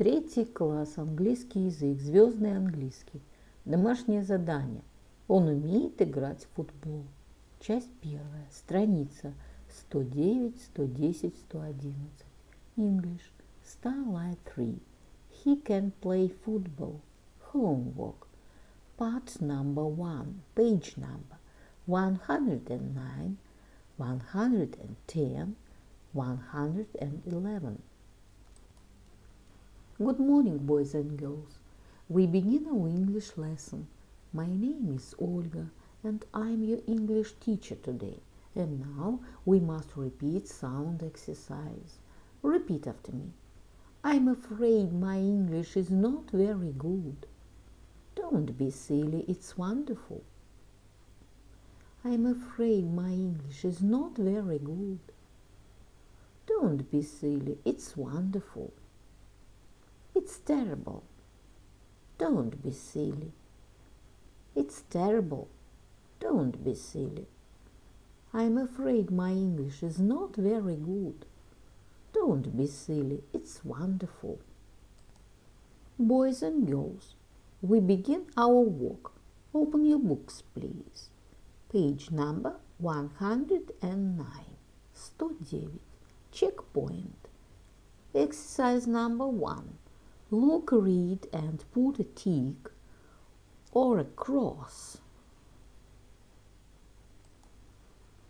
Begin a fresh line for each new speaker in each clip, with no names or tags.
Третий класс, английский язык, звездный английский. Домашнее задание. Он умеет играть в футбол. Часть первая. Страница 109, 110, 111. English. Starlight 3. He can play football. Homework. Part number 1. Page number 109, 110, 111. Good morning, boys and girls. We begin our English lesson. My name is Olga, and I'm your English teacher today. And now we must repeat sound exercise. Repeat after me. I'm afraid my English is not very good. Don't be silly, it's wonderful. I'm afraid my English is not very good. Don't be silly, it's wonderful. It's terrible. Don't be silly. It's terrible. Don't be silly. I'm afraid my English is not very good. Don't be silly. It's wonderful. Boys and girls, we begin our work. Open your books, please. Page number 109. 109. Checkpoint. Exercise number 1. Look, read, and put a tick or a cross.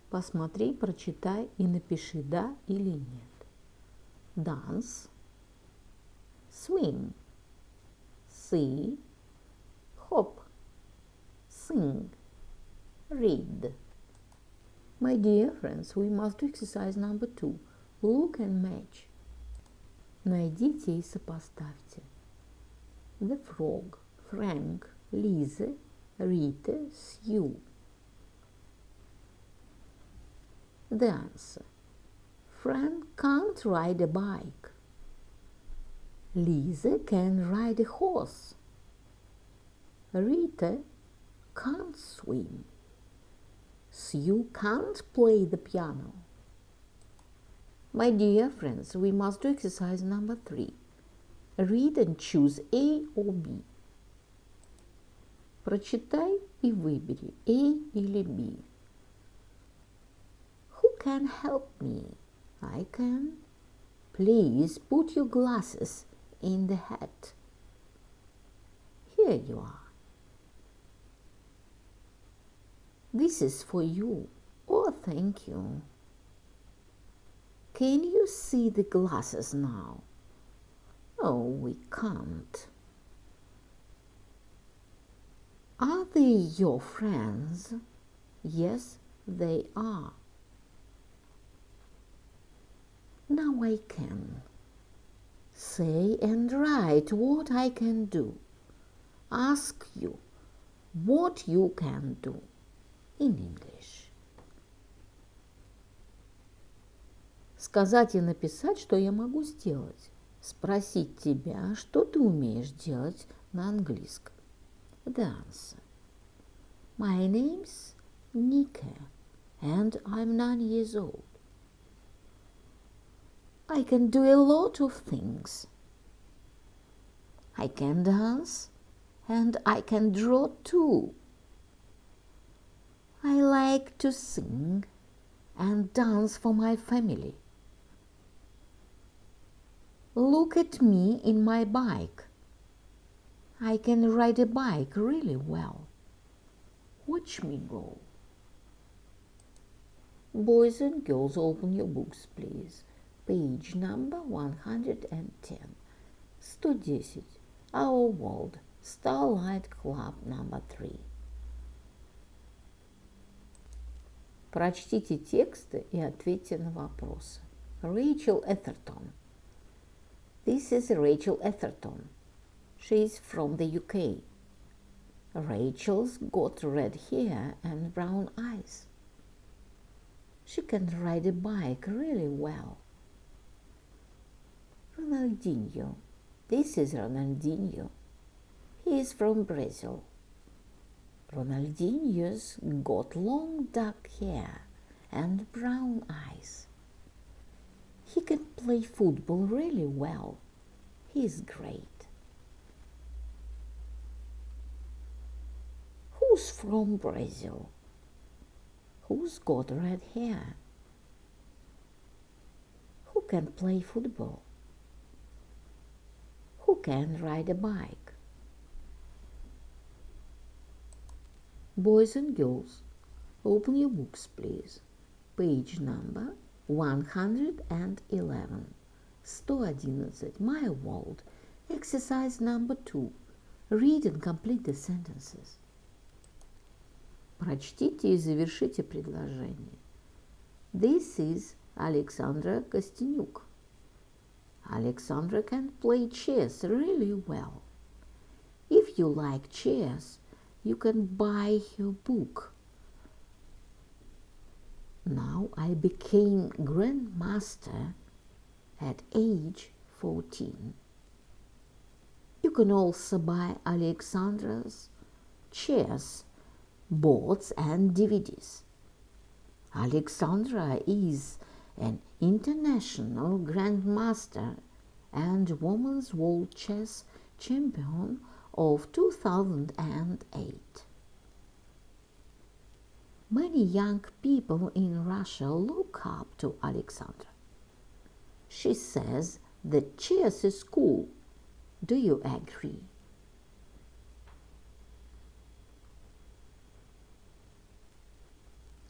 Посмотри, прочитай и напиши да или нет. Dance, swim, see, hop, sing, read. My dear friends, we must do exercise number 2. Look and match. Найдите и сопоставьте. The frog, Frank, Lise, Rita, Sue. The answer. Frank can't ride a bike. Lise can ride a horse. Rita can't swim. Sue can't play the piano. My dear friends, we must do exercise number 3. Read and choose A or B. Прочитай и выбери A или B. Who can help me? I can. Please put your glasses in the hat. Here you are. This is for you. Oh, thank you. Can you see the glasses now? Oh, we can't. Are they your friends? Yes, they are. Now I can. Say and write what I can do. Ask you what you can do in English. Сказать и написать, что я могу сделать. Спросить тебя, что ты умеешь делать на английском. The answer. My name's Nika, and I'm 9 years old. I can do a lot of things. I can dance, and I can draw too. I like to sing and dance for my family. Look at me in my bike. I can ride a bike really well. Watch me go. Boys and girls, open your books, please. Page number 110. 110. Our World. Starlight Club number 3. Прочтите тексты и ответьте на вопросы. Rachel Atherton. This is Rachel Atherton. She's from the UK. Rachel's got red hair and brown eyes. She can ride a bike really well. Ronaldinho. This is Ronaldinho. He is from Brazil. Ronaldinho's got long dark hair and brown eyes. He can play football really well. He's great. Who's from Brazil? Who's got red hair? Who can play football? Who can ride a bike? Boys and girls, open your books, please. Page number 111. 111. My world. Exercise number 2. Read and complete the sentences. Прочтите и завершите предложение. This is Alexandra Kostyniuk. Alexandra can play chess really well. If you like chess, you can buy her book. Now I became grandmaster at age 14. You can also buy Alexandra's chess boards and DVDs. Alexandra is an international grandmaster and women's world chess champion of 2008. Many young people in Russia look up to Alexandra. She says that chess is cool. Do you agree?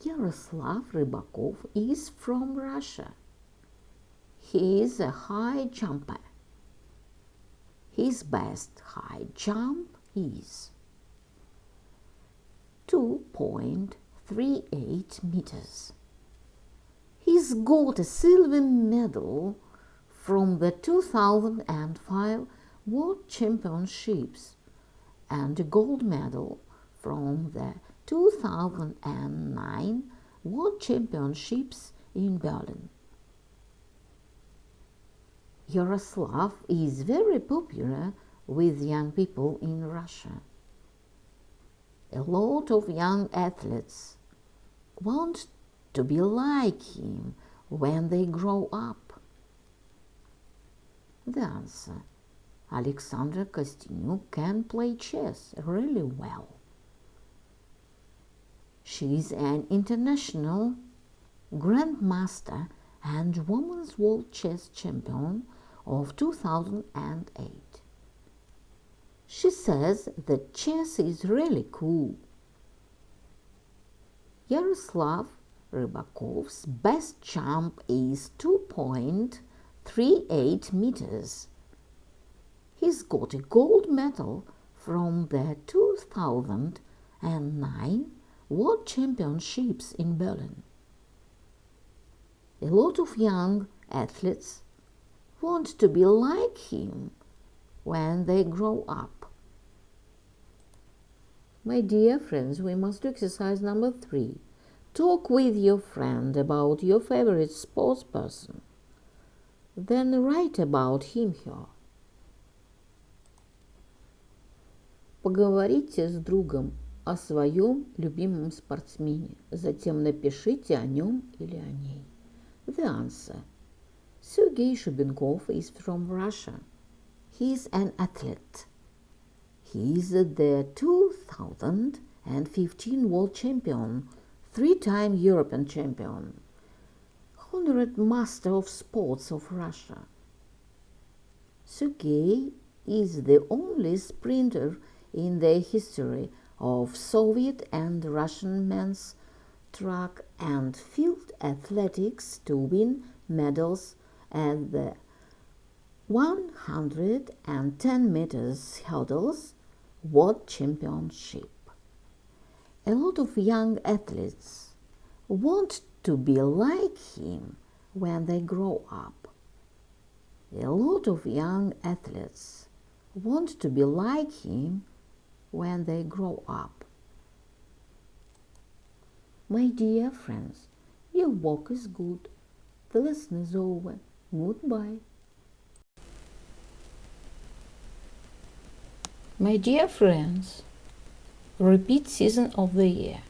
Yaroslav Rybakov is from Russia. He is a high jumper. His best high jump is 2.38 meters. He's got a silver medal from the 2005 World Championships and a gold medal from the 2009 World Championships in Berlin. Yaroslav is very popular with young people in Russia. A lot of young athletes want to be like him when they grow up. The answer: Alexandra Kostyniuk can play chess really well. She is an international grandmaster and women's world chess champion of 2008. She says that chess is really cool. Yaroslav Rybakov's best jump is 2.38 meters. He's got a gold medal from the 2009 World Championships in Berlin. A lot of young athletes want to be like him when they grow up. My dear friends, we must do exercise number 3. Talk with your friend about your favorite sports person. Then write about him here. Поговорите с другом о своем любимом спортсмене. Затем напишите о нем или о ней. The answer: Sergei Shubenkov is from Russia. He is an athlete. He is the 2015 world champion, 3-time European champion, honored master of sports of Russia. Sergei is the only sprinter in the history of Soviet and Russian men's track and field athletics to win medals at the 110 meters hurdles World Championship. A lot of young athletes want to be like him when they grow up. A lot of young athletes want to be like him when they grow up. My dear friends, your work is good. The lesson is over. Goodbye. My dear friends, repeat season of the year.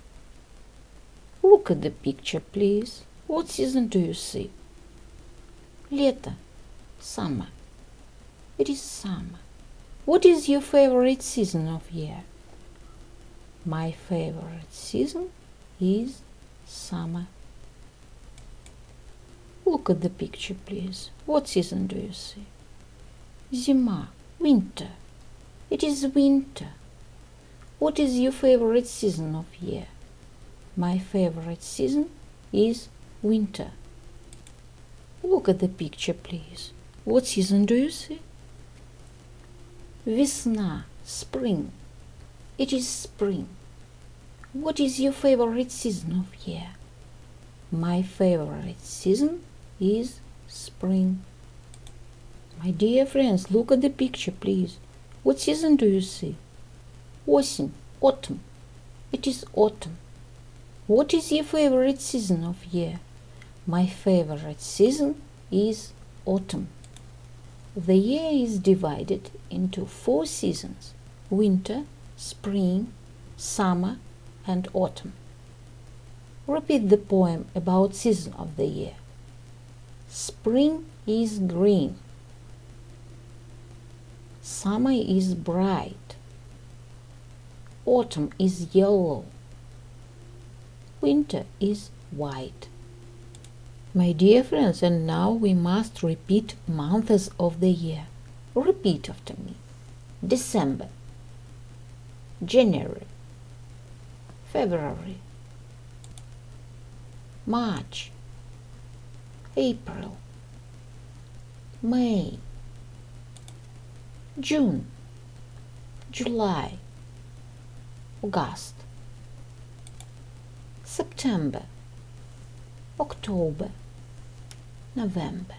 Look at the picture, please. What season do you see? Лето, summer. It is summer. What is your favorite season of year? My favorite season is summer. Look at the picture, please. What season do you see? Зима, winter. It is winter. What is your favorite season of year? My favorite season is winter. Look at the picture, please. What season do you see? Весна, spring. It is spring. What is your favorite season of year? My favorite season is spring. My dear friends, look at the picture, please. What season do you see? Осень, autumn. It is autumn. What is your favorite season of year? My favorite season is autumn. The year is divided into 4 seasons: winter, spring, summer, and autumn. Repeat the poem about season of the year. Spring is green. Summer is bright. Autumn is yellow. Winter is white. My dear friends, and now we must repeat months of the year. Repeat after me. December, January, February, March, April, May, June, July, August, September, October, November.